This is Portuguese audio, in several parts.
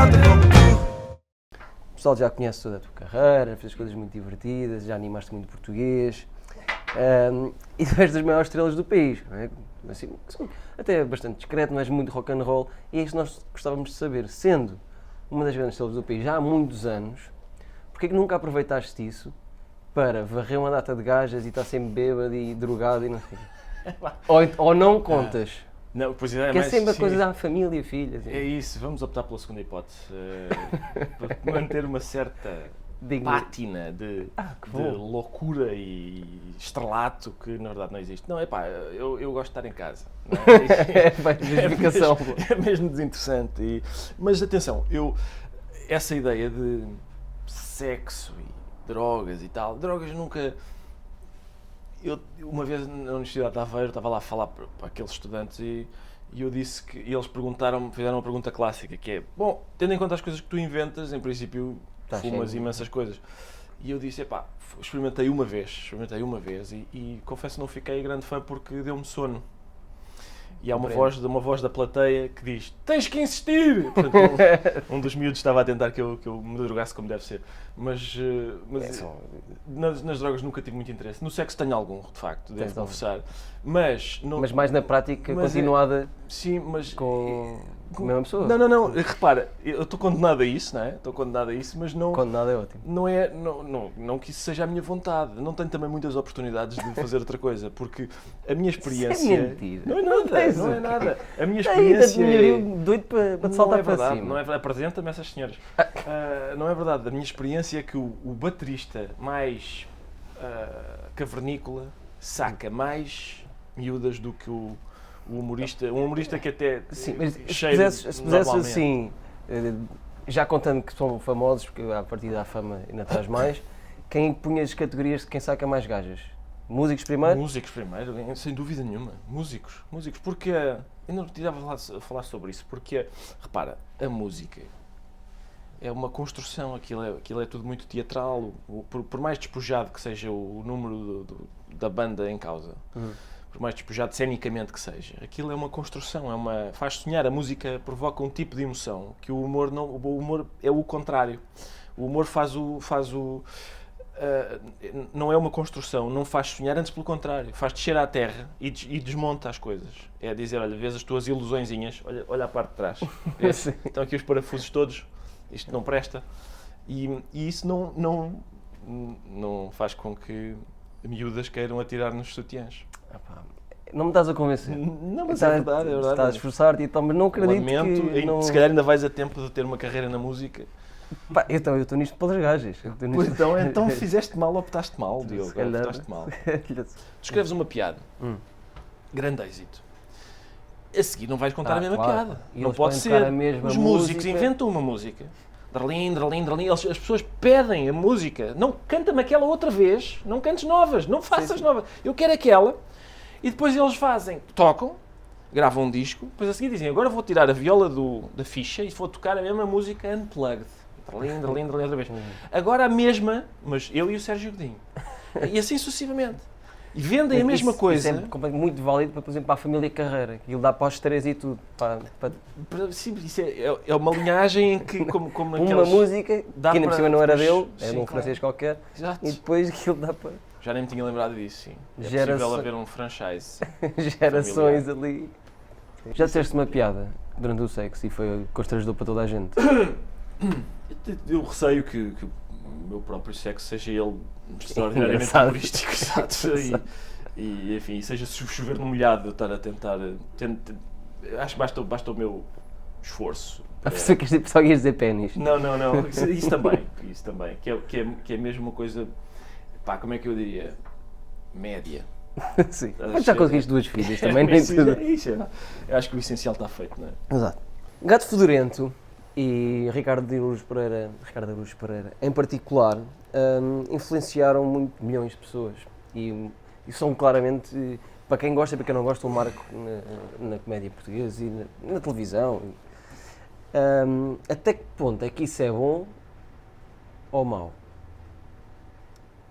nada como tu. O pessoal já conhece toda a tua carreira, fez coisas muito divertidas, já animaste muito português e tu és das maiores estrelas do país, não é? Assim, até bastante discreto, não és muito rock and roll, e é isso que nós gostávamos de saber, sendo uma das grandes estrelas do país já há muitos anos, porque é que nunca aproveitaste isso para varrer uma data de gajas e estar sempre bêbado e drogado e não sei o quê? Ou não contas? Não, pois é, Que é mas, sempre a sim, coisa da família, filha. Assim. É isso, vamos optar pela segunda hipótese. Para manter uma certa pátina de loucura e estrelato que na verdade não existe. Não, eu gosto de estar em casa. Não é? É mesmo desinteressante. Mas atenção, essa ideia de sexo e drogas e tal, drogas nunca... Uma vez na Universidade de Aveiro estava lá a falar para aqueles estudantes e eu disse que e eles fizeram uma pergunta clássica que é: bom, tendo em conta as coisas que tu inventas, em princípio fumas imensas coisas. E eu disse: experimentei uma vez e confesso que não fiquei grande fã porque deu-me sono. E há uma voz da plateia que diz: tens que insistir! Portanto, um dos miúdos estava a tentar que eu me drogasse como deve ser. Mas nas drogas nunca tive muito interesse. No sexo tenho algum, de facto, devo confessar. Mas mais na prática continuada sim, mas com a mesma pessoa? Não, repara, eu estou condenado a isso, não é? Estou condenado a isso, mas não... Condenado é ótimo. Não que isso seja a minha vontade. Não tenho também muitas oportunidades de fazer outra coisa, porque a minha experiência... Isso é mentira. Não é nada. A minha experiência... doido para te saltar para cima. Não é verdade, apresenta-me essas senhoras. Não é verdade, a minha experiência é que o baterista mais cavernícola saca mais miúdas do que o humorista. Um humorista que até sim, mas cheira se pusesse assim, já contando que são famosos, porque a partir da fama ainda traz mais, quem punha as categorias de quem saca mais gajas? Músicos primeiro? Músicos primeiro, sem dúvida nenhuma. Músicos, porque ainda não tive a falar sobre isso, porque repara, a música é uma construção, aquilo é tudo muito teatral, por mais despojado que seja o número da banda em causa, por mais despojado cenicamente que seja, aquilo é uma construção, faz sonhar, a música provoca um tipo de emoção que o humor é o contrário. O humor não é uma construção, não faz sonhar, antes pelo contrário, faz descer à terra e desmonta as coisas. É dizer, olha, vês as tuas ilusõezinhas, olha a parte de trás, estão aqui os parafusos todos, isto não presta, e isso não faz com que miúdas queiram atirar nos sutiãs. Não me estás a convencer. Não, mas é verdade. Estás a esforçar-te e tal, mas não acredito que... Se calhar ainda vais a tempo de ter uma carreira na música. Eu estou nisto pelas gajas. Então fizeste mal, optaste mal, Diogo. Optaste mal. Tu escreves uma piada. Grande êxito. A seguir não vais contar a mesma piada. Não pode ser. Os músicos inventam uma música. Dralin, as pessoas pedem a música. Não, canta-me aquela outra vez, não cantes novas, não faças novas. Eu quero aquela. E depois eles tocam, gravam um disco, depois a seguir dizem, agora vou tirar a viola da ficha e vou tocar a mesma música unplugged. Dralin, outra vez. Agora a mesma, mas eu e o Sérgio Godinho. E assim sucessivamente. E vendem a mesma coisa. Isso é muito válido, por exemplo, para a família Carreira. Aquilo dá para os três e tudo. Sim, isso é uma linhagem em que, como uma música, que ainda por cima não era dele, era de um francês qualquer. Exato. E depois aquilo dá para... Já nem me tinha lembrado disso, sim. É possível haver um franchise. Gerações ali. Já disseste uma piada durante o sexo e foi constrangedor para toda a gente? Eu receio que o meu próprio sexo seja ele extraordinariamente humorístico, e enfim, seja chover no molhado, eu estar a tentar... Acho que basta o meu esforço. A pessoa que só ias dizer pénis. Não. Isso também. Que é mesmo uma coisa... como é que eu diria? Média. Sim. Mas já conseguiste 2 filhas também, nem tudo. Eu acho que o essencial está feito, não é? Exato. Gato Fedorento e Ricardo Araújo Pereira, em particular, influenciaram milhões de pessoas. E são claramente, para quem gosta e para quem não gosta, um marco na comédia portuguesa e na televisão. Até que ponto é que isso é bom ou mau?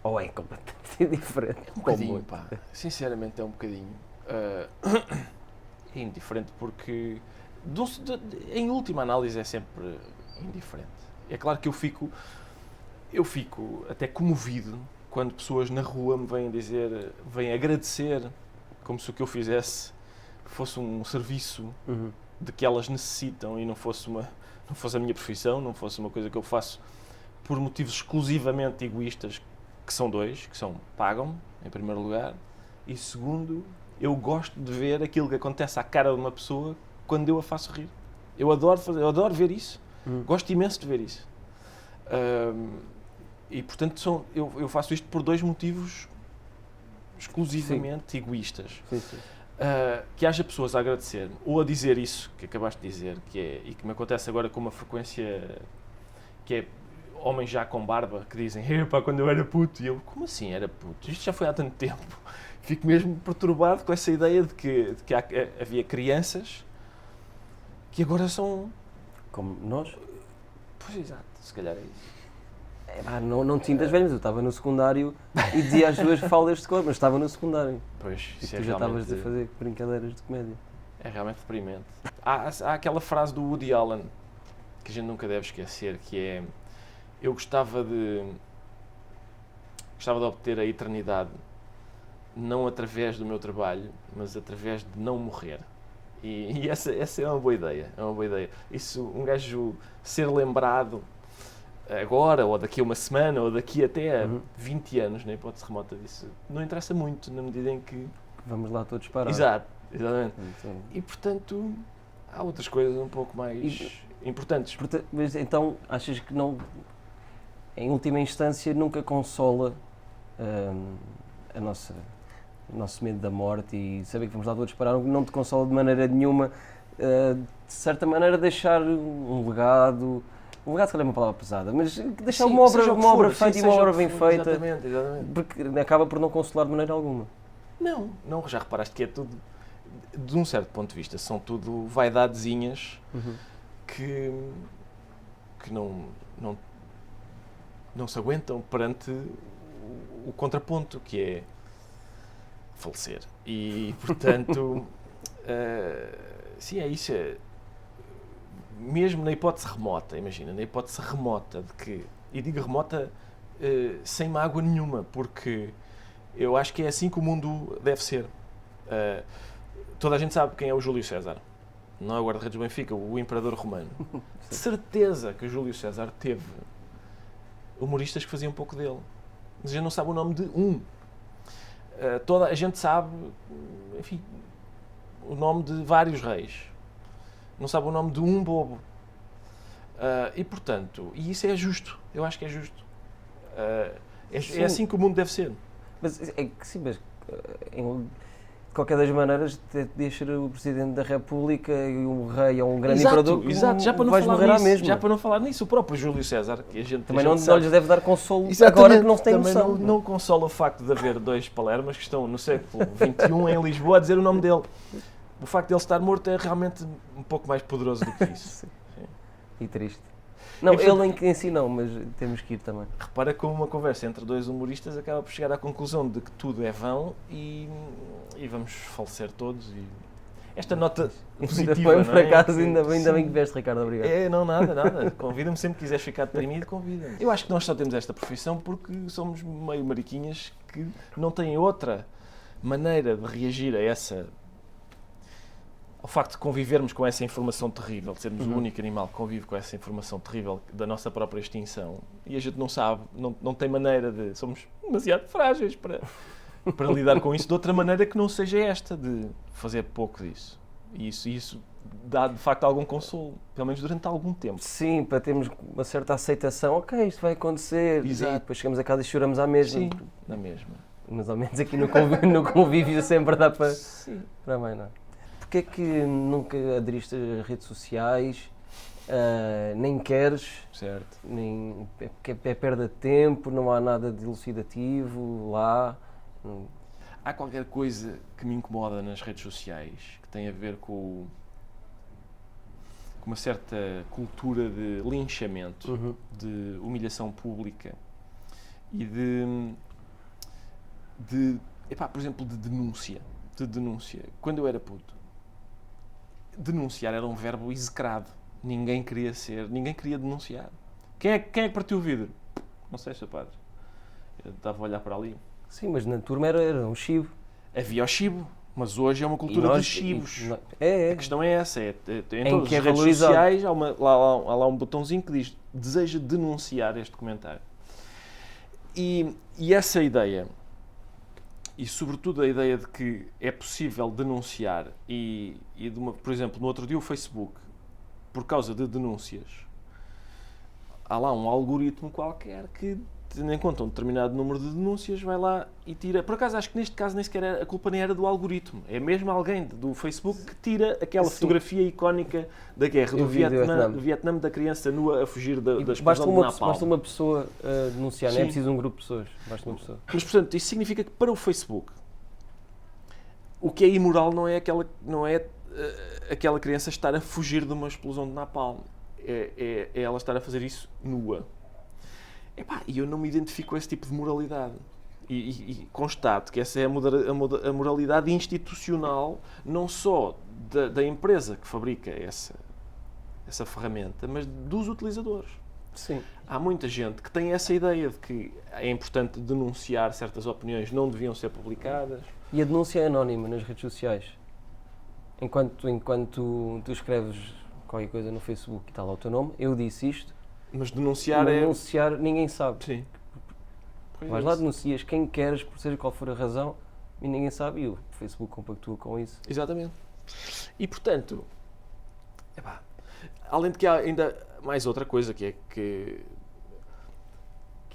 Ou é completamente diferente? É um bocadinho, sinceramente é um bocadinho. É indiferente porque, em última análise, é sempre indiferente. É claro que eu fico até comovido quando pessoas na rua me vêm agradecer, como se o que eu fizesse fosse um serviço de que elas necessitam e não fosse a minha profissão, não fosse uma coisa que eu faço por motivos exclusivamente egoístas, que são dois, pagam-me, em primeiro lugar, e segundo, eu gosto de ver aquilo que acontece à cara de uma pessoa quando eu a faço rir. Eu adoro ver isso. Gosto imenso de ver isso. E, portanto, eu faço isto por dois motivos exclusivamente egoístas. Sim, sim. Que haja pessoas a agradecer ou a dizer isso que acabaste de dizer, e que me acontece agora com uma frequência, que é homens já com barba que dizem: epá, quando eu era puto. E eu: como assim era puto? Isto já foi há tanto tempo. Fico mesmo perturbado com essa ideia de que havia crianças que agora são... Como nós? Pois, exato, se calhar é isso. Não te sintas velho, mas eu estava no secundário e dizia as duas falas de cor, mas estava no secundário. Pois, e tu já estavas a fazer brincadeiras de comédia. É realmente deprimente. Há aquela frase do Woody Allen que a gente nunca deve esquecer, que é: eu gostava de obter a eternidade não através do meu trabalho, mas através de não morrer. E essa é uma boa ideia, Isso, um gajo ser lembrado agora, ou daqui a uma semana, ou daqui até a 20 anos, na hipótese remota disso, não interessa muito, na medida em que... Vamos lá todos parar. Exatamente. E, portanto, há outras coisas um pouco mais importantes. Mas então, achas que não, em última instância, nunca consola o nosso medo da morte e saber que vamos lá todos parar, não te consola de maneira nenhuma, de certa maneira deixar um legado... Um legado, se calhar é uma palavra pesada, mas deixar uma obra feita e uma obra bem feita, exatamente. Porque acaba por não consolar de maneira alguma. Não, já reparaste que é tudo, de um certo ponto de vista, são tudo vaidadezinhas que não se aguentam perante o contraponto, que é falecer. E, portanto, sim, é isso. Mesmo na hipótese remota, imagina, de que, e digo remota sem mágoa nenhuma, porque eu acho que é assim que o mundo deve ser. Toda a gente sabe quem é o Júlio César, não é o guarda-redes do Benfica, o imperador romano. De certeza que o Júlio César teve humoristas que faziam um pouco dele, mas a gente não sabe o nome de um. Toda a gente sabe, enfim, o nome de vários reis. Não sabe o nome de um bobo. E, portanto, isso é justo. Eu acho que é justo. É assim que o mundo deve ser. Mas, mas de qualquer das maneiras, deixa ser o Presidente da República e um rei ou um grande imperador, já para não vais morrer à mesma. Já para não falar nisso, o próprio Júlio César, que a gente também não lhes deve dar consolo. Exatamente. Agora que não se tem noção. Não consola o facto de haver dois Palermas que estão no século XXI em Lisboa a dizer o nome dele. O facto de ele estar morto é realmente um pouco mais poderoso do que isso. Sim. E triste. Não, ele em si não, mas temos que ir também. Repara como uma conversa entre dois humoristas acaba por chegar à conclusão de que tudo é vão e vamos falecer todos. E esta nota positiva, foi, por acaso, ainda bem que vieste, Ricardo, obrigado. Não, nada. Convida-me sempre que quiseres ficar deprimido, convida-me. Eu acho que nós só temos esta profissão porque somos meio mariquinhas que não têm outra maneira de reagir ao facto de convivermos com essa informação terrível, de sermos o único animal que convive com essa informação terrível da nossa própria extinção, e a gente não sabe, não tem maneira de... Somos demasiado frágeis para lidar com isso de outra maneira que não seja esta, de fazer pouco disso. E isso dá, de facto, algum consolo, pelo menos durante algum tempo. Sim, para termos uma certa aceitação, ok, isto vai acontecer, exato. E depois chegamos a casa e choramos à mesma. Sim, na mesma. Mas ao menos aqui no convívio sempre dá para... Sim. Para mim, não. Porquê é que nunca aderiste às redes sociais, nem queres? Certo. Porque é perda de tempo, não há nada de elucidativo lá? Há qualquer coisa que me incomoda nas redes sociais que tem a ver com uma certa cultura de linchamento, de humilhação pública e por exemplo, de denúncia. Quando eu era puto, denunciar era um verbo execrado. Ninguém queria denunciar. Quem é que partiu o vidro? Não sei, Sr. Padre. Eu estava a olhar para ali. Sim, mas na turma era um chibo. Havia o chibo, mas hoje é uma cultura de chibos. A questão é essa. Em todas as redes sociais há lá um botãozinho que diz deseja denunciar este comentário. E essa ideia, e sobretudo a ideia de que é possível denunciar por exemplo, no outro dia o Facebook, por causa de denúncias, há lá um algoritmo qualquer que, tendo em conta um determinado número de denúncias, vai lá e tira. Por acaso, acho que neste caso nem sequer a culpa nem era do algoritmo. É mesmo alguém do Facebook que tira aquela fotografia icónica da guerra do Vietnã, da criança nua a fugir da explosão de Napalm. Basta uma pessoa denunciar, não é preciso um grupo de pessoas. Basta uma pessoa. Mas, portanto, isso significa que para o Facebook o que é imoral não é aquela criança estar a fugir de uma explosão de Napalm. É ela estar a fazer isso nua. E eu não me identifico com esse tipo de moralidade. E constato que essa é a moralidade institucional, não só da empresa que fabrica essa ferramenta, mas dos utilizadores. Sim. Há muita gente que tem essa ideia de que é importante denunciar certas opiniões, não deviam ser publicadas. E a denúncia é anónima nas redes sociais. Enquanto tu escreves qualquer coisa no Facebook e está lá o teu nome, eu disse isto. Mas denunciar ninguém sabe. Sim. Vais lá, denuncias quem queres, por seja qual for a razão, e ninguém sabe, e o Facebook compactua com isso. Exatamente. E, portanto, além de que há ainda mais outra coisa, que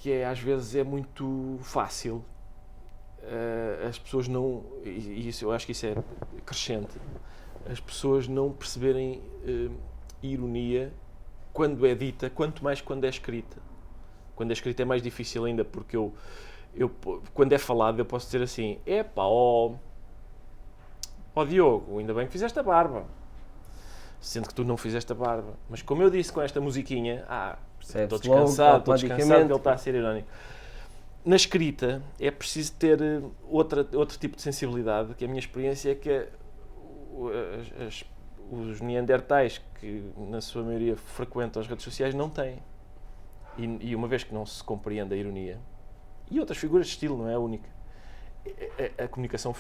é às vezes é muito fácil as pessoas não, e isso, eu acho que isso é crescente, as pessoas não perceberem ironia quando é dita, quanto mais quando é escrita. Quando é escrita é mais difícil ainda, porque eu quando é falado eu posso dizer assim, ó Diogo, ainda bem que fizeste a barba. Sendo que tu não fizeste a barba. Mas como eu disse com esta musiquinha, estou descansado que ele está a ser irónico. Na escrita é preciso ter outro tipo de sensibilidade, que a minha experiência é que os neandertais, que na sua maioria frequentam as redes sociais, não têm. E uma vez que não se compreende a ironia, e outras figuras de estilo, não é a única, a comunicação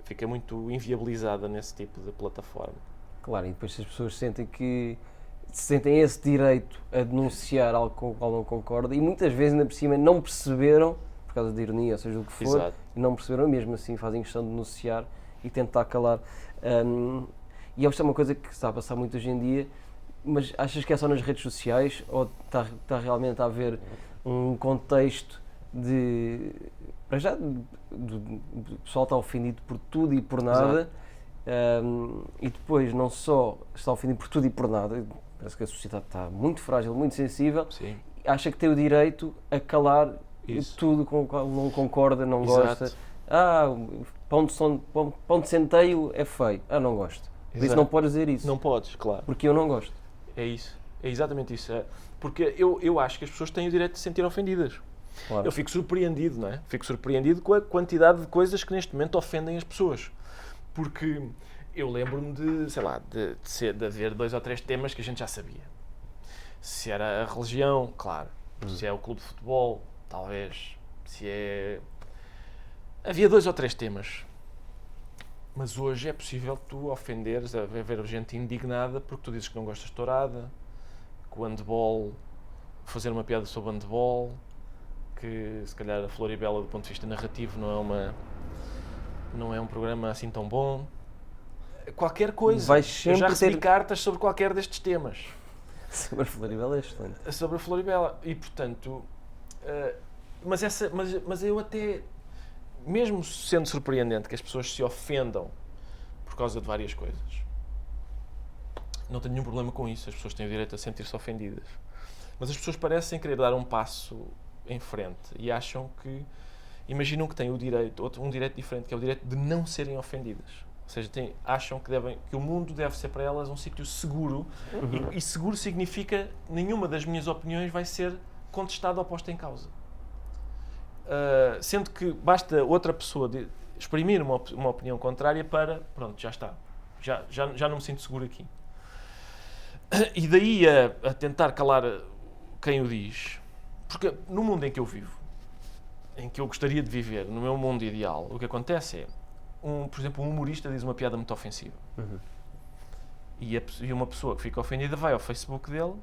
fica muito inviabilizada nesse tipo de plataforma. Claro, e depois se as pessoas sentem esse direito a denunciar algo com o qual não concordam, e muitas vezes ainda por cima não perceberam, por causa da ironia, ou seja, o que for, Exato. não perceberam mesmo assim, fazem questão de denunciar e tentar calar. E isto é uma coisa que está a passar muito hoje em dia, mas achas que é só nas redes sociais ou está realmente a haver um contexto de... Para já, o pessoal está ofendido por tudo e por nada, e depois não só está ofendido por tudo e por nada, parece que a sociedade está muito frágil, muito sensível, Sim. Acha que tem o direito a calar tudo com o qual não concorda, não gosta. Pão de centeio é feio. Não gosto. Por isso não podes dizer isso. Não podes, claro. Porque eu não gosto. É isso. É exatamente isso. Porque eu acho que as pessoas têm o direito de se sentir ofendidas. Claro. Eu fico surpreendido, não é? Fico surpreendido com a quantidade de coisas que neste momento ofendem as pessoas. Porque eu lembro-me de haver 2 ou 3 temas que a gente já sabia. Se era a religião, claro. Se é o clube de futebol, talvez. Havia 2 ou 3 temas. Mas hoje é possível tu ofenderes, haver gente indignada porque tu dizes que não gostas de tourada, que o handball, fazer uma piada sobre handball, que se calhar a Floribela do ponto de vista narrativo não é um programa assim tão bom. Qualquer coisa. Eu já recebi cartas sobre qualquer destes temas. Sobre a Floribela é excelente. Sobre a Floribela. E portanto, mas eu até, mesmo sendo surpreendente que as pessoas se ofendam por causa de várias coisas, não tenho nenhum problema com isso. As pessoas têm o direito a sentir-se ofendidas. Mas as pessoas parecem querer dar um passo em frente e acham que, imaginam que têm um direito diferente, que é o direito de não serem ofendidas. Ou seja, acham que o mundo deve ser para elas um sítio seguro, e seguro significa que nenhuma das minhas opiniões vai ser contestada ou posta em causa. Sendo que basta outra pessoa exprimir uma opinião contrária para, pronto, já está. Já não me sinto seguro aqui. E daí a tentar calar quem o diz, porque no mundo em que eu vivo, em que eu gostaria de viver, no meu mundo ideal, o que acontece é, por exemplo, um humorista diz uma piada muito ofensiva. E uma pessoa que fica ofendida vai ao Facebook dele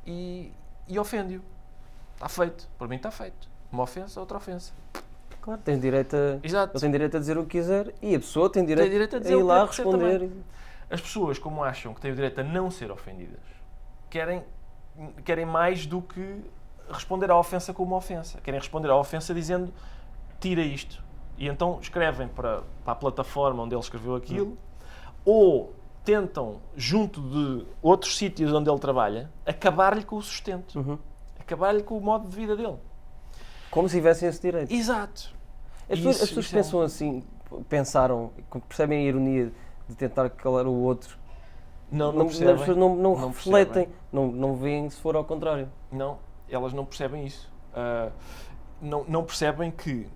e ofende-o. Está feito. Para mim está feito. Uma ofensa, outra ofensa. Claro, tem direito a... Exato. Ele tem direito a dizer o que quiser e a pessoa tem direito a ir lá responder. As pessoas, como acham que têm o direito a não ser ofendidas, querem mais do que responder à ofensa com uma ofensa. Querem responder à ofensa dizendo tira isto. E então escrevem para a plataforma onde ele escreveu aquilo, ou tentam, junto de outros sítios onde ele trabalha, acabar-lhe com o sustento. Acabar-lhe com o modo de vida dele. Como se tivessem esse direito. Exato. As pessoas pensam assim, percebem a ironia de tentar calar o outro. Não percebem. As pessoas não refletem, não veem se for ao contrário. Não, elas não percebem isso. Não percebem que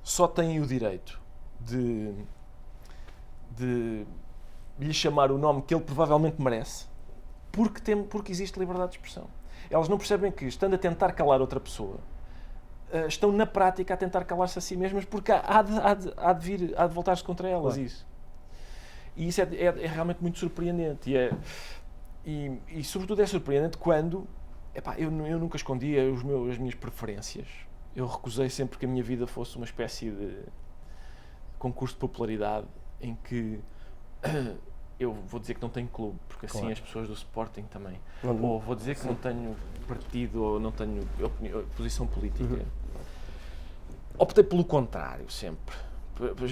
só têm o direito de lhe chamar o nome que ele provavelmente merece porque existe liberdade de expressão. Elas não percebem que, estando a tentar calar outra pessoa, estão na prática a tentar calar-se a si mesmas porque há de voltar-se contra elas. Claro. Isso. E isso é realmente muito surpreendente. E sobretudo é surpreendente quando eu nunca escondia as minhas preferências. Eu recusei sempre que a minha vida fosse uma espécie de concurso de popularidade em que eu vou dizer que não tenho clube, porque assim as pessoas do Sporting também. Ou vou dizer que não tenho partido ou não tenho posição política. Optei pelo contrário, sempre.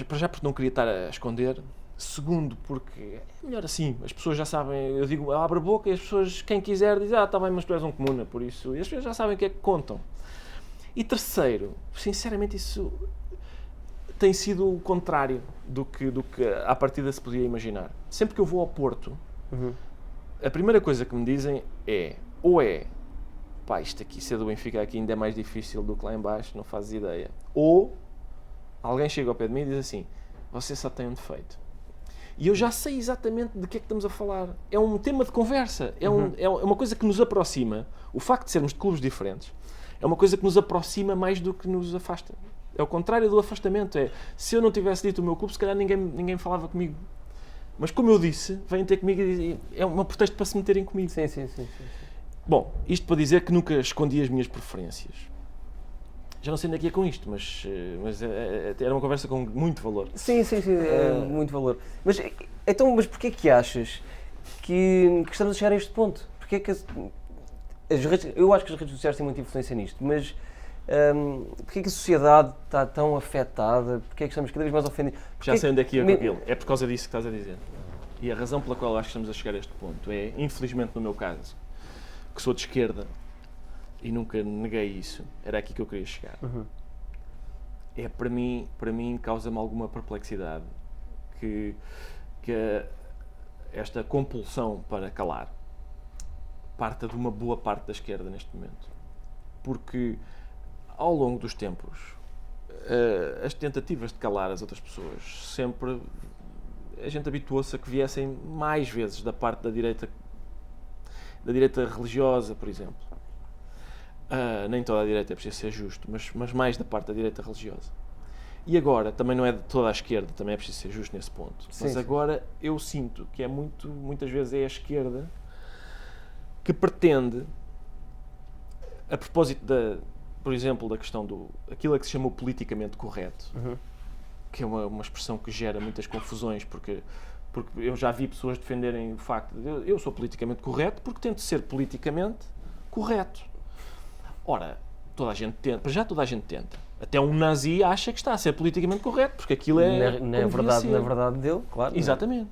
Para já porque não queria estar a esconder. Segundo, porque é melhor assim. As pessoas já sabem, eu digo, abre a boca e as pessoas, quem quiser, diz, está bem, mas tu és um comuna, por isso. E as pessoas já sabem o que é que contam. E terceiro, sinceramente, isso tem sido o contrário do que à partida se podia imaginar. Sempre que eu vou ao Porto, a primeira coisa que me dizem é, isto aqui, ser do Benfica aqui ainda é mais difícil do que lá em baixo, não fazes ideia. Ou, alguém chega ao pé de mim e diz assim, você só tem um defeito. E eu já sei exatamente de que é que estamos a falar. É um tema de conversa, é uma coisa que nos aproxima. O facto de sermos de clubes diferentes é uma coisa que nos aproxima mais do que nos afasta. É o contrário do afastamento. Se eu não tivesse dito o meu clube, se calhar ninguém falava comigo. Mas como eu disse, vêm ter comigo e é um pretexto para se meterem comigo. Sim. Bom, isto para dizer que nunca escondi as minhas preferências. Já não sei onde é que é com isto, mas era uma conversa com muito valor. Sim, muito valor. Mas porquê que achas que estamos a chegar a este ponto? Porquê que eu acho que as redes sociais têm muita influência nisto, mas porquê que a sociedade está tão afetada? Porquê que estamos cada vez mais ofendidos? Já sei onde é que ia com aquilo. É por causa disso que estás a dizer. E a razão pela qual eu acho que estamos a chegar a este ponto é, infelizmente no meu caso, que sou de esquerda, e nunca neguei isso, era aqui que eu queria chegar. Para mim causa-me alguma perplexidade que esta compulsão para calar parta de uma boa parte da esquerda neste momento. Porque ao longo dos tempos as tentativas de calar as outras pessoas sempre a gente habituou-se a que viessem mais vezes da parte da direita religiosa, por exemplo. Nem toda a direita é preciso ser justo, mas mais da parte da direita religiosa. E agora, também não é de toda a esquerda, também é preciso ser justo nesse ponto. Mas agora eu sinto que muitas vezes é a esquerda que pretende, a propósito por exemplo, da questão aquilo que se chama o politicamente correto, que é uma expressão que gera muitas confusões, porque eu já vi pessoas defenderem o facto de eu sou politicamente correto porque tento ser politicamente correto. Ora, toda a gente tenta. Até um nazi acha que está a ser politicamente correto, porque aquilo na verdade dele, claro. Exatamente.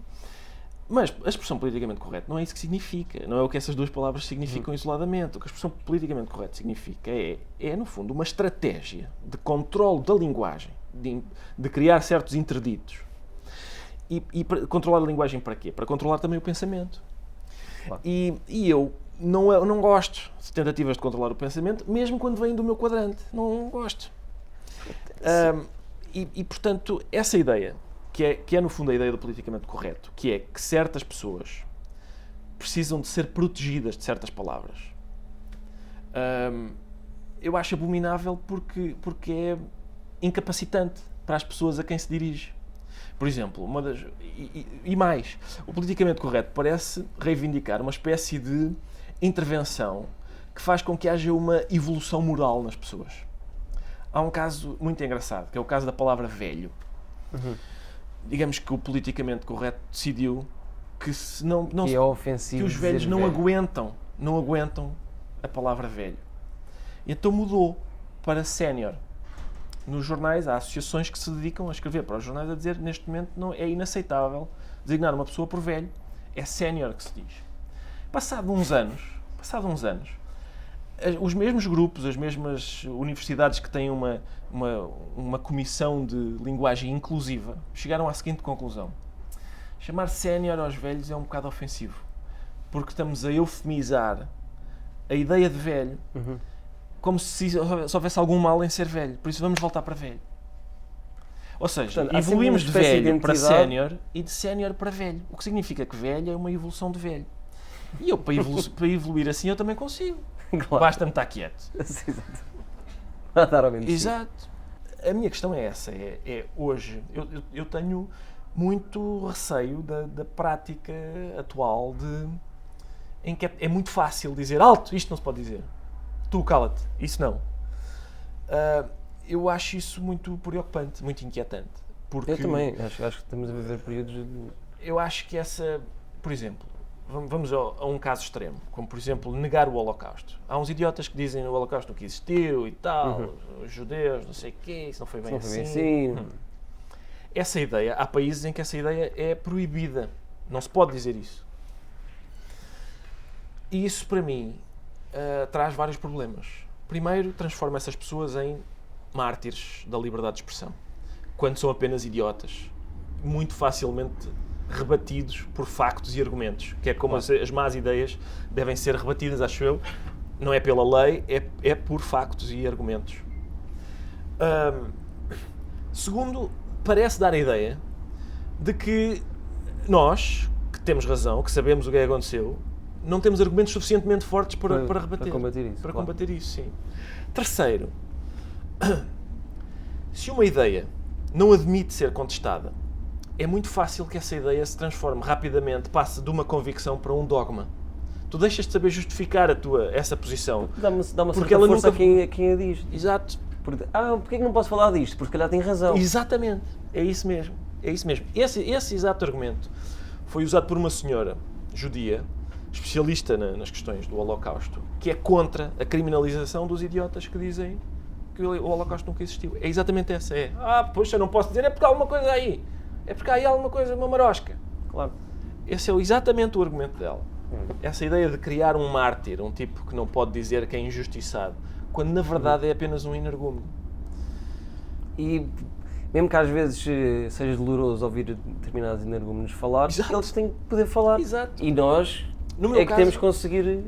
Mas a expressão politicamente correto não é isso que significa. Não é o que essas duas palavras significam isoladamente. O que a expressão politicamente correto significa é, no fundo, uma estratégia de controle da linguagem, de criar certos interditos. E controlar a linguagem para quê? Para controlar também o pensamento. Claro. E eu não gosto de tentativas de controlar o pensamento, mesmo quando vêm do meu quadrante. Não gosto. Portanto, essa ideia, que é no fundo a ideia do politicamente correto, que é que certas pessoas precisam de ser protegidas de certas palavras. Eu acho abominável porque é incapacitante para as pessoas a quem se dirige. Por exemplo, e mais, o politicamente correto parece reivindicar uma espécie de intervenção que faz com que haja uma evolução moral nas pessoas. Há um caso muito engraçado, que é o caso da palavra velho. Digamos que o politicamente correto decidiu que que os velhos não aguentam a palavra velho. E então mudou para sénior. Nos jornais há associações que se dedicam a escrever para os jornais a dizer neste momento não é inaceitável designar uma pessoa por velho, é sénior que se diz. Passado uns anos, os mesmos grupos, as mesmas universidades que têm uma comissão de linguagem inclusiva chegaram à seguinte conclusão: chamar sénior aos velhos é um bocado ofensivo, porque estamos a eufemizar a ideia de velho como se houvesse algum mal em ser velho, por isso vamos voltar para velho. Ou seja, portanto, evoluímos de velho para sénior e de sénior para velho, o que significa que velho é uma evolução de velho. E eu, para evoluir assim, eu também consigo. Claro. Basta-me estar quieto. Exato. A minha questão é essa, hoje, eu tenho muito receio da prática atual em que é muito fácil dizer alto, isto não se pode dizer. Tu, cala-te, isso não. Eu acho isso muito preocupante, muito inquietante. Porque eu também, acho que estamos a viver períodos de... Eu acho que por exemplo, vamos a um caso extremo, como por exemplo negar o Holocausto. Há uns idiotas que dizem que o Holocausto nunca existiu e tal, os judeus, não sei o quê, isso não foi bem assim. Essa ideia, há países em que essa ideia é proibida, não se pode dizer isso. E isso para mim traz vários problemas. Primeiro, transforma essas pessoas em mártires da liberdade de expressão, quando são apenas idiotas, muito facilmente rebatidos por factos e argumentos, que é como as más ideias devem ser rebatidas, acho eu, não é pela lei, é por factos e argumentos. Segundo, parece dar a ideia de que nós, que temos razão, que sabemos o que aconteceu, não temos argumentos suficientemente fortes para rebater. Para combater isso, sim. Terceiro, se uma ideia não admite ser contestada, é muito fácil que essa ideia se transforme rapidamente, passe de uma convicção para um dogma. Tu deixas de saber justificar essa posição. Dá uma certa força a quem a diz. Exato. Porquê é que não posso falar disto? Porque se calhar tem razão. Exatamente. É isso mesmo. Esse exato argumento foi usado por uma senhora judia, especialista nas questões do Holocausto, que é contra a criminalização dos idiotas que dizem que o Holocausto nunca existiu. É exatamente essa. Poxa, eu não posso dizer, é porque há alguma coisa aí. É porque há aí alguma coisa, uma marosca. Claro. Esse é exatamente o argumento dela. Essa ideia de criar um mártir, um tipo que não pode dizer que é injustiçado, quando na verdade é apenas um energúmeno. E mesmo que às vezes seja doloroso ouvir determinados energúmenos falar, eles têm que poder falar. Exato. E nós que temos que conseguir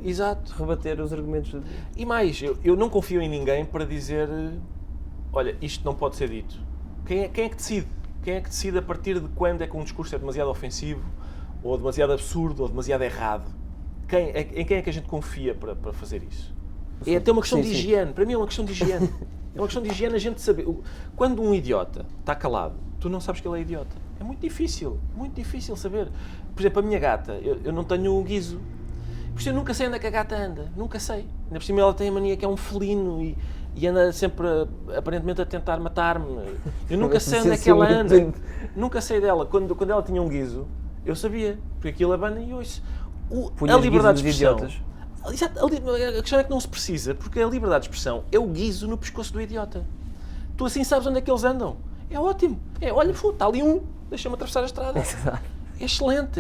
rebater os argumentos. E mais, eu não confio em ninguém para dizer, olha, isto não pode ser dito. Quem é que decide? Quem é que decide a partir de quando é que um discurso é demasiado ofensivo, ou demasiado absurdo, ou demasiado errado? Em quem é que a gente confia para fazer isso? É até uma questão de higiene. Para mim é uma questão de higiene. É uma questão de higiene a gente saber. Quando um idiota está calado, tu não sabes que ele é idiota. É muito difícil saber. Por exemplo, a minha gata, eu não tenho um guizo. Por isso eu nunca sei onde é que a gata anda. Nunca sei. Ainda por cima ela tem a mania que é um felino e anda sempre, aparentemente, a tentar matar-me. Eu nunca sei onde é que ela anda. Nunca sei dela. Quando ela tinha um guizo, eu sabia. Porque aquilo abana e ouço. A liberdade de expressão. A questão é que não se precisa, porque a liberdade de expressão é o guizo no pescoço do idiota. Tu assim sabes onde é que eles andam. É ótimo. Olha, está ali deixa-me atravessar a estrada. É excelente.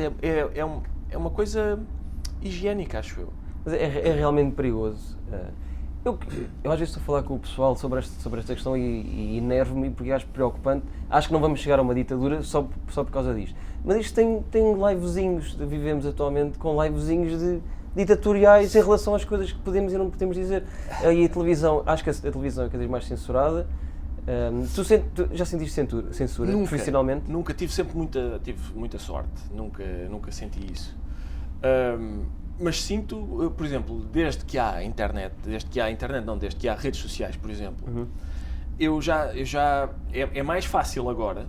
É uma coisa higiênica, acho eu. Mas é realmente perigoso. Eu às vezes estou a falar com o pessoal sobre esta questão e enervo-me porque acho preocupante. Acho que não vamos chegar a uma ditadura só por causa disto. Mas isto tem livezinhos, vivemos atualmente com livezinhos ditatoriais em relação às coisas que podemos e não podemos dizer. E a televisão, acho que a televisão é cada vez mais censurada. Tu já sentiste censura profissionalmente? Nunca, tive muita sorte, nunca senti isso. Mas sinto, por exemplo, desde que há internet, desde que há redes sociais, por exemplo, é mais fácil agora,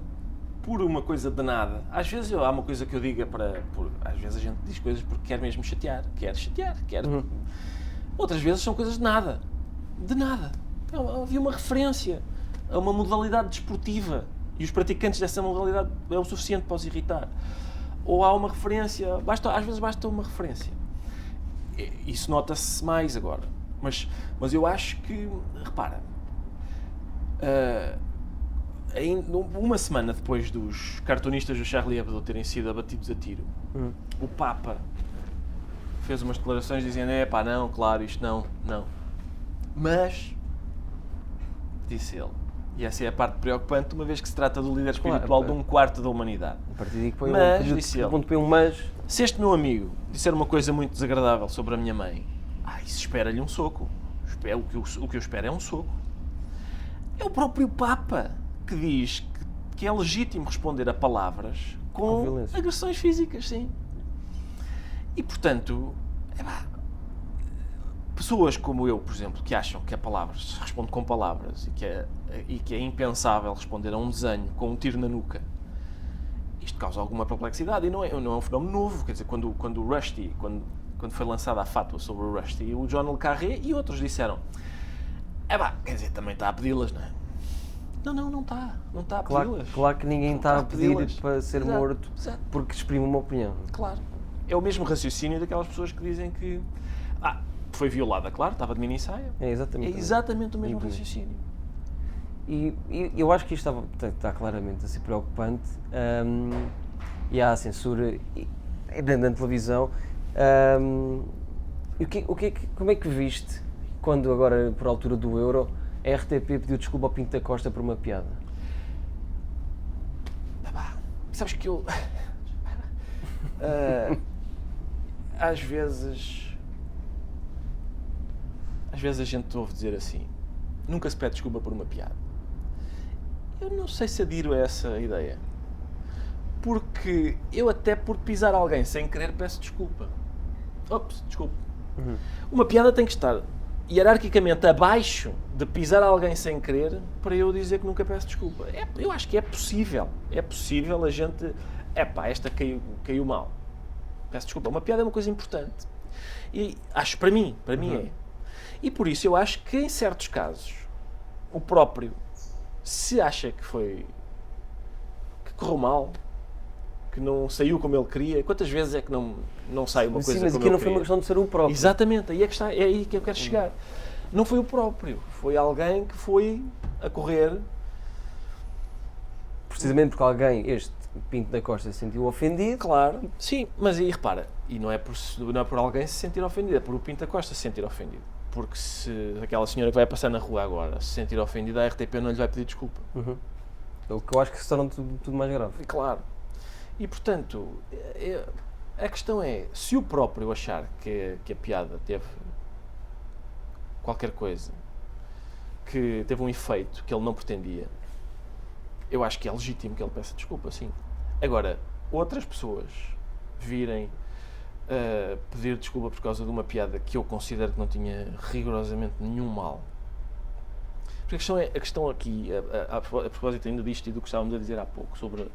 por uma coisa de nada. Às vezes há uma coisa que eu digo às vezes a gente diz coisas porque quer mesmo chatear, quer. Outras vezes são coisas de nada. Então, havia uma referência a uma modalidade desportiva e os praticantes dessa modalidade é o suficiente para os irritar. Ou há uma referência, às vezes basta uma referência. Isso nota-se mais agora. Mas eu acho que, repara, uma semana depois dos cartunistas do Charlie Hebdo terem sido abatidos a tiro, o Papa fez umas declarações dizendo, não, claro, isto não. Mas, disse ele, e essa é a parte preocupante, uma vez que se trata do líder espiritual de 1/4 da humanidade. A partir daí que põe disse ele, se este meu amigo disser uma coisa muito desagradável sobre a minha mãe, isso espera-lhe um soco. O que eu espero é um soco. É o próprio Papa que diz que é legítimo responder a palavras com agressões físicas, sim. E, portanto, pessoas como eu, por exemplo, que acham que a palavras se responde com palavras e que é impensável responder a um desenho com um tiro na nuca, isto causa alguma perplexidade e não é um fenómeno novo. Quer dizer, quando o Rushdie, quando foi lançada a fátua sobre o Rushdie, o John le Carré e outros disseram quer dizer, também está a pedi-las, não é? Não está a pedi-las. Claro que ninguém está a pedir para ser morto porque exprime uma opinião. Claro. É o mesmo raciocínio daquelas pessoas que dizem que foi violada, claro, estava de mini-saia. É exatamente o mesmo raciocínio. E eu acho que isto está claramente a ser preocupante e há a censura na televisão. Como é que viste quando agora, por altura do Euro, a RTP pediu desculpa ao Pinto da Costa por uma piada? Sabes que eu... às vezes a gente ouve dizer assim, nunca se pede desculpa por uma piada. Eu não sei se adiro a essa ideia. Porque eu até por pisar alguém sem querer peço desculpa. Desculpa. Uma piada tem que estar hierarquicamente abaixo de pisar alguém sem querer para eu dizer que nunca peço desculpa. Eu acho que é possível. É possível a gente... esta caiu mal. Peço desculpa. Uma piada é uma coisa importante. E acho, para mim é. E por isso eu acho que em certos casos o próprio, se acha que correu mal, que não saiu como ele queria, quantas vezes é que não sai uma coisa como ele queria? Mas aqui não foi uma questão de ser o próprio. Exatamente, é aí que eu quero chegar. Não foi o próprio, foi alguém que foi a correr. Precisamente porque alguém, este Pinto da Costa, se sentiu ofendido. Claro, sim, mas aí repara, e não é por alguém se sentir ofendido, é por o Pinto da Costa se sentir ofendido. Porque se aquela senhora que vai passar na rua agora se sentir ofendida, a RTP não lhe vai pedir desculpa. O que eu acho que se torna tudo mais grave. Claro. E, portanto, a questão é, se o próprio achar que a piada teve qualquer coisa, que teve um efeito que ele não pretendia, eu acho que é legítimo que ele peça desculpa, sim. Agora, outras pessoas virem pedir desculpa por causa de uma piada que eu considero que não tinha rigorosamente nenhum mal. Porque a questão aqui, a propósito ainda disto e do que estávamos a dizer há pouco, sobre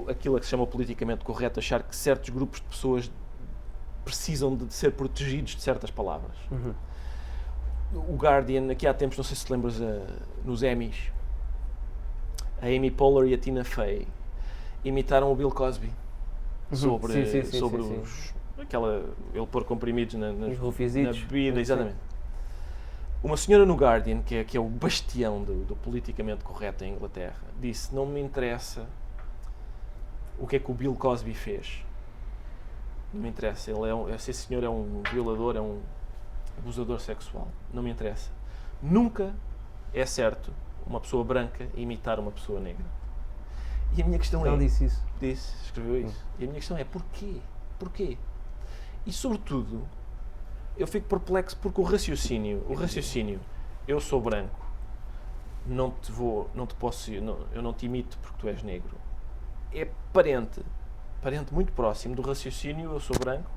aquilo que se chama politicamente correto, achar que certos grupos de pessoas precisam de ser protegidos de certas palavras. O Guardian, aqui há tempos, não sei se te lembras, nos Emmys, a Amy Poehler e a Tina Fey imitaram o Bill Cosby sobre ele pôr comprimidos na bebida, exatamente. Uma senhora no Guardian, que é o bastião do politicamente correto em Inglaterra, disse: não me interessa o que é que o Bill Cosby fez. Não me interessa. Esse senhor é um violador, é um abusador sexual. Não me interessa. Nunca é certo uma pessoa branca imitar uma pessoa negra. E a minha questão Ela disse isso. Escreveu isso. E a minha questão é, porquê? Porquê? E, sobretudo, eu fico perplexo porque o raciocínio, eu sou branco, eu não te imito porque tu és negro, é parente parente muito próximo do raciocínio, eu sou branco,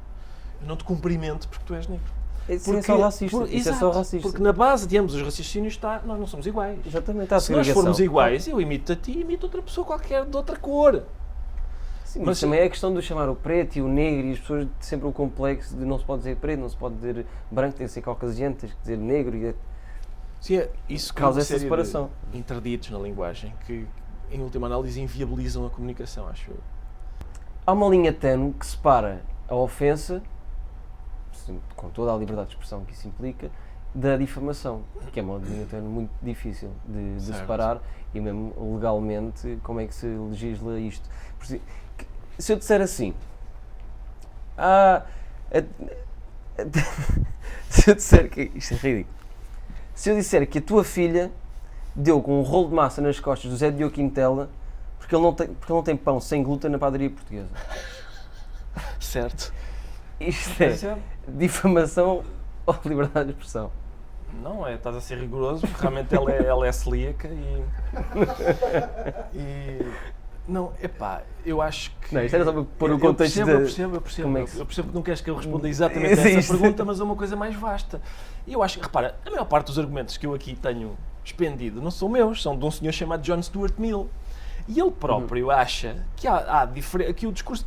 eu não te cumprimento porque tu és negro. Isso é só racista. Isso é só racista. Porque na base de ambos os raciocínios está, nós não somos iguais. Exatamente. Se nós formos iguais, eu imito a ti e imito outra pessoa qualquer de outra cor. Sim, mas também é a questão de chamar o preto e o negro, e as pessoas sempre o complexo de não se pode dizer preto, não se pode dizer branco, tem que ser caucasiano, tem que dizer negro. E sim, isso causa essa separação. Interditos na linguagem que, em última análise, inviabilizam a comunicação, acho eu. Há uma linha tenue que separa a ofensa, com toda a liberdade de expressão que isso implica, da difamação, que é uma linha tenue muito difícil de separar, e mesmo legalmente, como é que se legisla isto? Se eu disser assim, se eu disser que isto é ridículo, se eu disser que a tua filha deu com um rolo de massa nas costas do Zé Diogo Quintela porque ele não tem pão sem glúten na padaria portuguesa. Certo. Isto é difamação ou liberdade de expressão? Não, estás a ser rigoroso, porque realmente ela é celíaca e não, eu acho que... Não, isto era só para pôr o contexto Eu percebo que não queres que eu responda exatamente a essa pergunta, mas é uma coisa mais vasta. E eu acho que, repara, a maior parte dos argumentos que eu aqui tenho expendido não são meus, são de um senhor chamado John Stuart Mill. E ele próprio acha que que o discurso,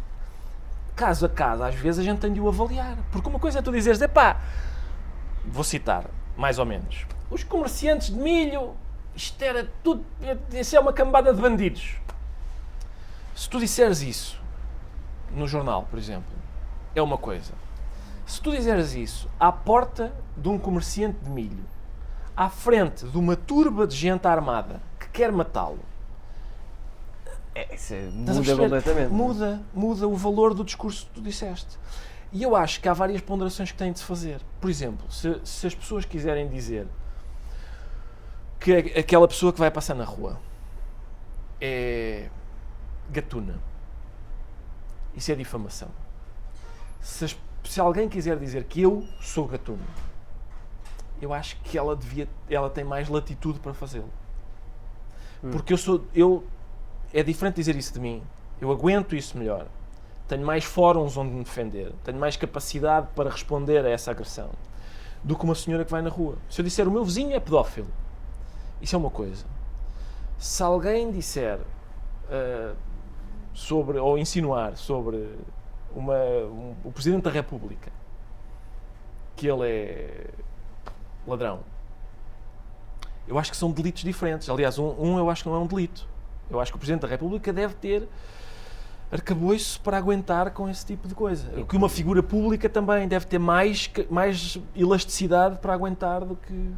caso a caso, às vezes a gente tem de o avaliar. Porque uma coisa é tu dizeres, vou citar, mais ou menos, os comerciantes de milho, isto era tudo, isso é uma cambada de bandidos. Se tu disseres isso no jornal, por exemplo, é uma coisa. Se tu disseres isso à porta de um comerciante de milho, à frente de uma turba de gente armada que quer matá-lo, isso muda completamente. Muda o valor do discurso que tu disseste. E eu acho que há várias ponderações que têm de se fazer. Por exemplo, se as pessoas quiserem dizer que aquela pessoa que vai passar na rua é gatuna, isso é difamação. Se alguém quiser dizer que eu sou gatuno, eu acho que ela tem mais latitude para fazê-lo. Porque é diferente dizer isso de mim. Eu aguento isso melhor. Tenho mais fóruns onde me defender. Tenho mais capacidade para responder a essa agressão do que uma senhora que vai na rua. Se eu disser o meu vizinho é pedófilo, isso é uma coisa. Se alguém disser ou insinuar sobre o Presidente da República que ele é ladrão, eu acho que são delitos diferentes. Aliás, eu acho que não é um delito. Eu acho que o Presidente da República deve ter arcabouço para aguentar com esse tipo de coisa. Que uma figura pública também deve ter mais elasticidade para aguentar do que...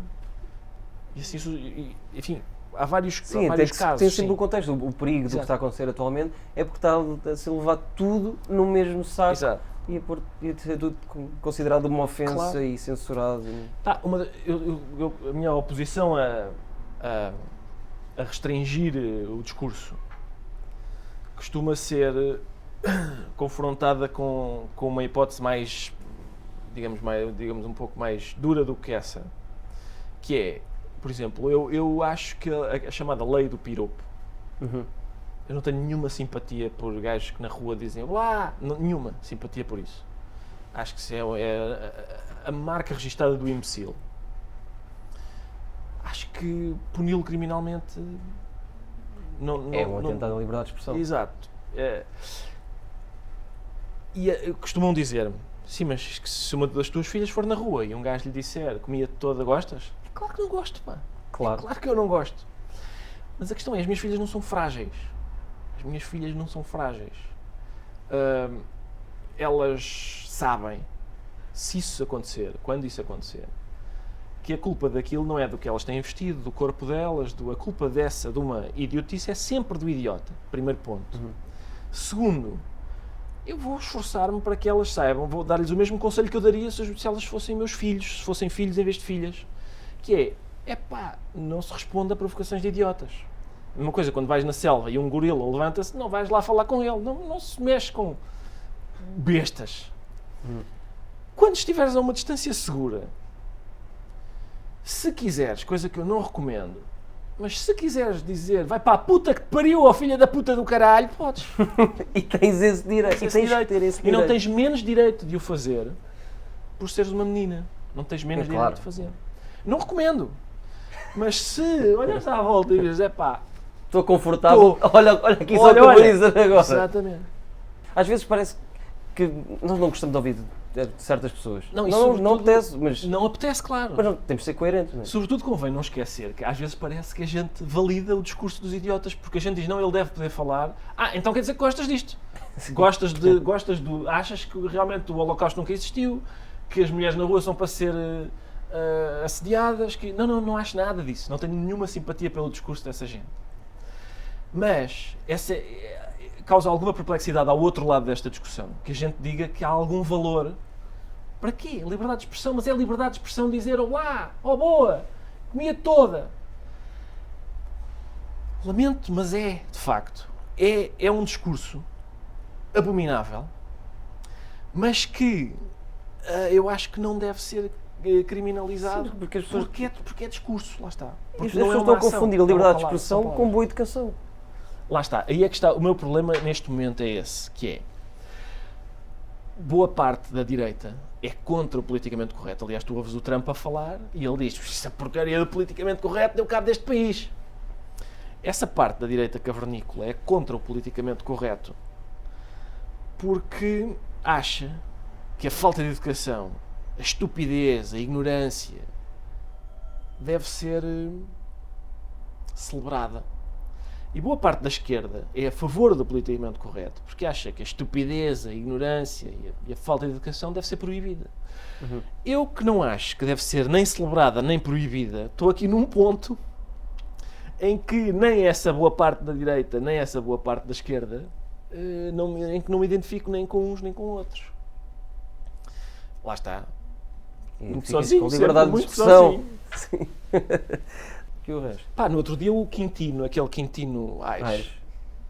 E assim, enfim, há vários casos. Tem sempre um contexto. O perigo do que está a acontecer atualmente é porque está a ser levado tudo no mesmo saco. Exato. E a ser tudo considerado uma ofensa e censurado. A minha oposição a restringir o discurso costuma ser confrontada com uma hipótese mais, digamos um pouco mais dura do que essa, que é, por exemplo, eu acho que a chamada lei do piropo, eu não tenho nenhuma simpatia por gajos que na rua dizem nenhuma simpatia por isso. Acho que isso é a marca registada do imbecil. Acho que puni-lo criminalmente é um atentado à liberdade de expressão. Exato. Costumam dizer-me, sim, mas se uma das tuas filhas for na rua e um gajo lhe disser comia-te toda, gostas? Claro que não gosto, pá. Claro que eu não gosto. Mas a questão é, as minhas filhas não são frágeis. As minhas filhas não são frágeis. Elas sabem, se isso acontecer, quando isso acontecer, que a culpa daquilo não é do que elas têm vestido, do corpo delas, a culpa de uma idiotice é sempre do idiota. Primeiro ponto. Segundo, eu vou esforçar-me para que elas saibam, vou dar-lhes o mesmo conselho que eu daria se elas fossem meus filhos, se fossem filhos em vez de filhas, que é não se responde a provocações de idiotas. Uma coisa, quando vais na selva e um gorila levanta-se, não vais lá falar com ele, não se mexe com bestas. Quando estiveres a uma distância segura, se quiseres, coisa que eu não recomendo, Mas se quiseres dizer, vai para a puta que te pariu, ó filha da puta do caralho, podes. E tens esse direito. Tens que ter esse direito. E não tens menos direito de o fazer por seres uma menina. Não tens menos direito de fazer. Não recomendo. Mas se olhas à volta e dizes, estou confortável, olha aqui só o Marisa agora. Exatamente. Às vezes parece que nós não gostamos de ouvir de certas pessoas. Não apetece, mas... Não apetece, claro. Mas temos de ser coerentes. Não é? Sobretudo convém não esquecer que às vezes parece que a gente valida o discurso dos idiotas, porque a gente diz, não, ele deve poder falar. Então quer dizer que gostas disto. Achas que realmente o Holocausto nunca existiu, que as mulheres na rua são para ser assediadas, que... Não acho nada disso. Não tenho nenhuma simpatia pelo discurso dessa gente. Mas essa causa alguma perplexidade ao outro lado desta discussão, que a gente diga que há algum valor. Para quê? Liberdade de expressão, mas é liberdade de expressão dizer olá, boa, comia toda. Lamento, mas de facto, é um discurso abominável, mas que eu acho que não deve ser criminalizado. Sim, porque as pessoas... porque é discurso, lá está. Porque as pessoas estão a confundir a liberdade de expressão com boa educação. Lá está, aí é que está. O meu problema neste momento é esse, que é boa parte da direita é contra o politicamente correto. Aliás, tu ouves o Trump a falar e ele diz, essa porcaria do politicamente correto deu cabo deste país. Essa parte da direita cavernícola é contra o politicamente correto porque acha que a falta de educação, a estupidez, a ignorância deve ser celebrada. E boa parte da esquerda é a favor do politicamente correto, porque acha que a estupidez, a ignorância e a falta de educação deve ser proibida. Uhum. Eu que não acho que deve ser nem celebrada nem proibida, estou aqui num ponto em que nem essa boa parte da direita, nem essa boa parte da esquerda, em que não me identifico nem com uns nem com outros. Lá está. Muito sozinho, com liberdade de expressão. Sim. Que o resto. No outro dia o Quintino, aquele Quintino Aires.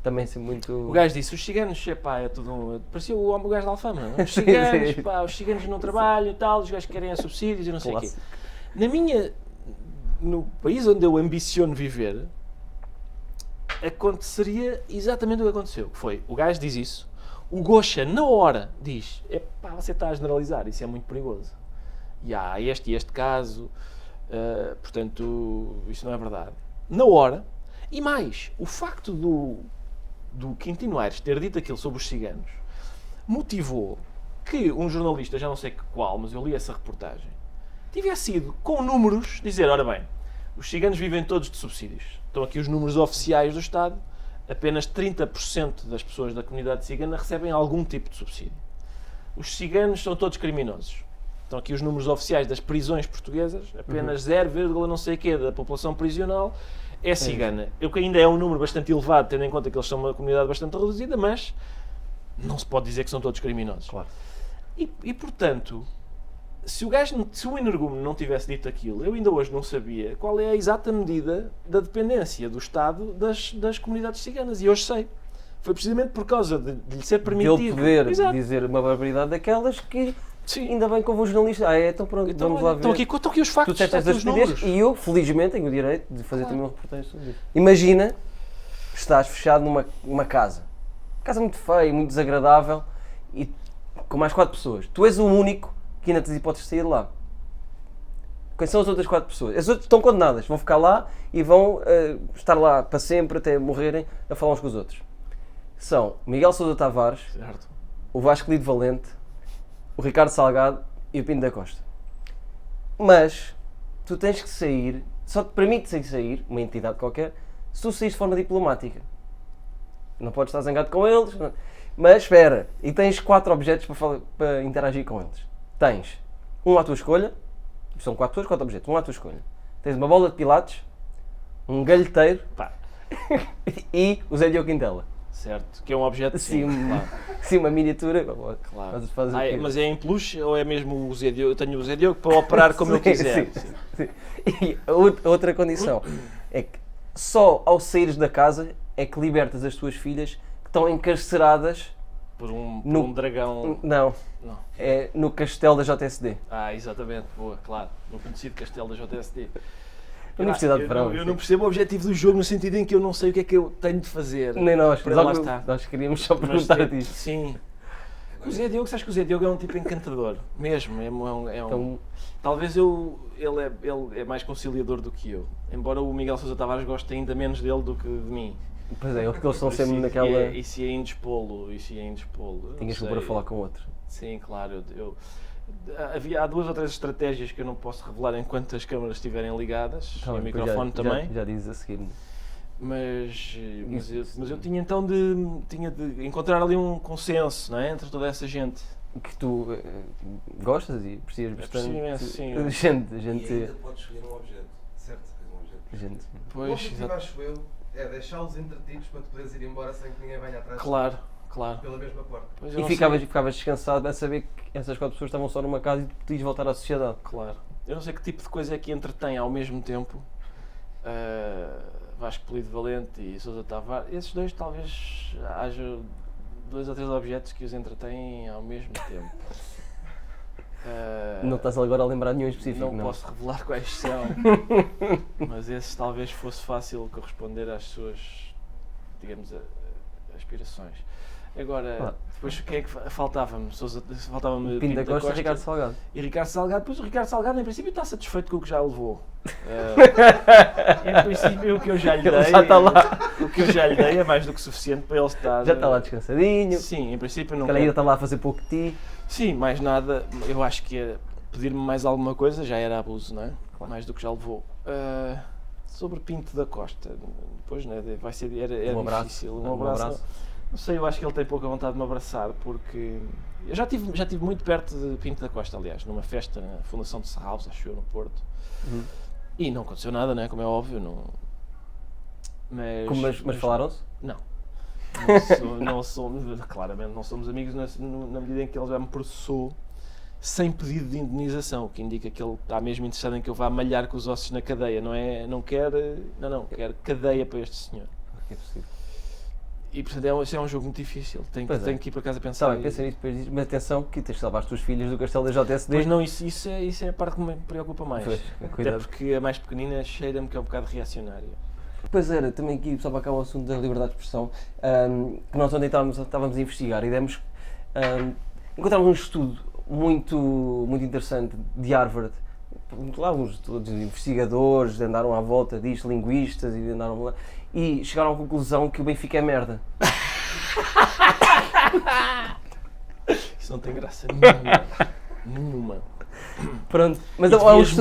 Também se muito... O gajo disse, os ciganos, é tudo... Parecia o gajo da Alfama, não? Os ciganos não trabalham e tal, os gajos querem subsídios e não sei o quê. No país onde eu ambiciono viver, aconteceria exatamente o que aconteceu. Que foi, o gajo diz isso, o Gocha, na hora, diz, você está a generalizar, isso é muito perigoso. E há este caso... portanto, isso não é verdade. Na hora, e mais, o facto do Quintino Aires ter dito aquilo sobre os ciganos motivou que um jornalista, já não sei qual, mas eu li essa reportagem, tivesse ido com números dizer, ora bem, os ciganos vivem todos de subsídios. Estão aqui os números oficiais do Estado, apenas 30% das pessoas da comunidade cigana recebem algum tipo de subsídio. Os ciganos são todos criminosos. Estão aqui os números oficiais das prisões portuguesas, apenas 0, não sei o quê da população prisional é cigana. O que ainda é um número bastante elevado, tendo em conta que eles são uma comunidade bastante reduzida, mas não se pode dizer que são todos criminosos. Claro. E portanto, se o energúmeno não tivesse dito aquilo, eu ainda hoje não sabia qual é a exata medida da dependência do Estado das comunidades ciganas. E hoje sei. Foi precisamente por causa de lhe ser permitido... De ele poder dizer uma barbaridade daquelas que... Sim. Ainda bem que houve um jornalista. Então pronto, vamos lá ver. Estão aqui os factos, os números. E eu, felizmente, tenho o direito de fazer também uma reportagem sobre isso. Imagina, estás fechado numa casa. Uma casa muito feia, muito desagradável, e com mais 4 pessoas. Tu és o único que ainda tens hipóteses de sair de lá. Quem são as outras 4 pessoas? As outras estão condenadas. Vão ficar lá e vão estar lá para sempre, até morrerem, a falar uns com os outros. São Miguel Sousa Tavares, certo. O Vasco Lido Valente, o Ricardo Salgado e o Pinto da Costa. Mas tu tens que sair, só te permite sair, uma entidade qualquer, se tu saís de forma diplomática. Não podes estar zangado com eles, mas espera, e tens 4 objetos para interagir com eles. Tens um à tua escolha, são 4 pessoas, 4 objetos, um à tua escolha. Tens uma bola de pilates, um galheteiro e o Zé Diogo Quintela. Certo, que é um objeto sim, claro. Sim, uma miniatura. Claro. Mas é em peluche ou é mesmo o Zé Diogo? Eu tenho o Zé Diogo para operar como eu quiser. Sim. E a outra condição é que só ao saíres da casa é que libertas as tuas filhas que estão encarceradas por um dragão. Não. É no castelo da JSD. Exatamente, boa, claro. No conhecido castelo da JSD. Universidade de Verão. Eu não percebo o objetivo do jogo no sentido em que eu não sei o que é que eu tenho de fazer. Nem nós, para lá estar. Nós queríamos só perguntar disso. Sim. O Zé Diogo, sabes que o Zé Diogo é um tipo encantador, mesmo. Então, talvez ele é mais conciliador do que eu. Embora o Miguel Sousa Tavares goste ainda menos dele do que de mim. Pois é, porque eles estão sempre naquela... Isso ia indispô-lo. Tinhas que para falar com outro. Sim, claro. Há 2 ou 3 estratégias que eu não posso revelar enquanto as câmaras estiverem ligadas, e o microfone também. Já dizes a seguir. Mas eu tinha então de encontrar ali um consenso, não é? Entre toda essa gente. Que tu gostas e aprecias bastante. Sim. Gente. E ainda podes escolher um objeto, certo? Um objeto. Pois, o objetivo, acho eu, é deixá-los entretidos para tu poderes ir embora sem que ninguém venha atrás. Claro. Pela mesma porta. E ficavas descansado a saber que essas 4 pessoas estavam só numa casa e tu podias voltar à sociedade. Claro. Eu não sei que tipo de coisa é que entretém ao mesmo tempo Vasco Polido Valente e Sousa Tavares. Esses 2 talvez haja 2 ou 3 objetos que os entretêm ao mesmo tempo. Não estás agora a lembrar nenhum específico, não posso revelar quais são, mas esses talvez fosse fácil corresponder às suas, digamos, aspirações. Agora, depois quem é que faltava-me? Faltava-me Pinto da Costa e Ricardo Salgado. E Ricardo Salgado, depois o Ricardo Salgado em princípio está satisfeito com o que já levou. Em princípio o que eu já lhe dei, já está lá. O que eu já lhe dei é mais do que suficiente para ele estar... Já está lá descansadinho. Sim, em princípio não. Ele ainda está lá a fazer pouco de ti. Sim, mais nada. Eu acho que pedir-me mais alguma coisa já era abuso, não é? Claro. Mais do que já levou. Sobre Pinto da Costa, depois, né, vai ser, era difícil. Um abraço. Não sei, eu acho que ele tem pouca vontade de me abraçar, porque eu já tive muito perto de Pinto da Costa, aliás, numa festa na Fundação de Serralves, acho eu, no Porto. E não aconteceu nada, né, como é óbvio. Não... Mas falaram-se? Não. Claramente não somos amigos na medida em que ele já me processou sem pedido de indenização, o que indica que ele está mesmo interessado em que eu vá malhar com os ossos na cadeia, quer cadeia para este senhor. É possível. E portanto é um jogo muito difícil, tenho que ir para casa pensar. Pensa nisso depois, mas atenção que tens de salvar as tuas filhas do castelo da JSD. Pois não, isso é a parte que me preocupa mais. Pois, até porque a mais pequenina cheira-me que é um bocado reacionária. Pois era, também aqui só para acabar o assunto da liberdade de expressão, que nós ontem estávamos a investigar e encontramos um estudo muito interessante de Harvard. Lá uns investigadores andaram à volta disto, linguistas, e andaram lá, e chegaram à conclusão que o Benfica é merda. Isso não tem graça nenhuma. Pronto, mas devias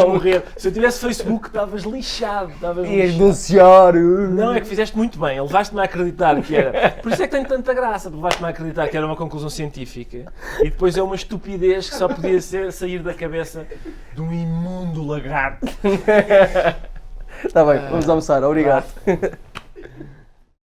morrer. Se eu tivesse Facebook, estavas lixado. Ias denunciar. Não, é que fizeste muito bem. Levaste-me a acreditar que era. Por isso é que tem tanta graça. Levaste-me a acreditar que era uma conclusão científica e depois é uma estupidez que só podia sair da cabeça de um imundo lagarto. Está bem, vamos almoçar. Obrigado.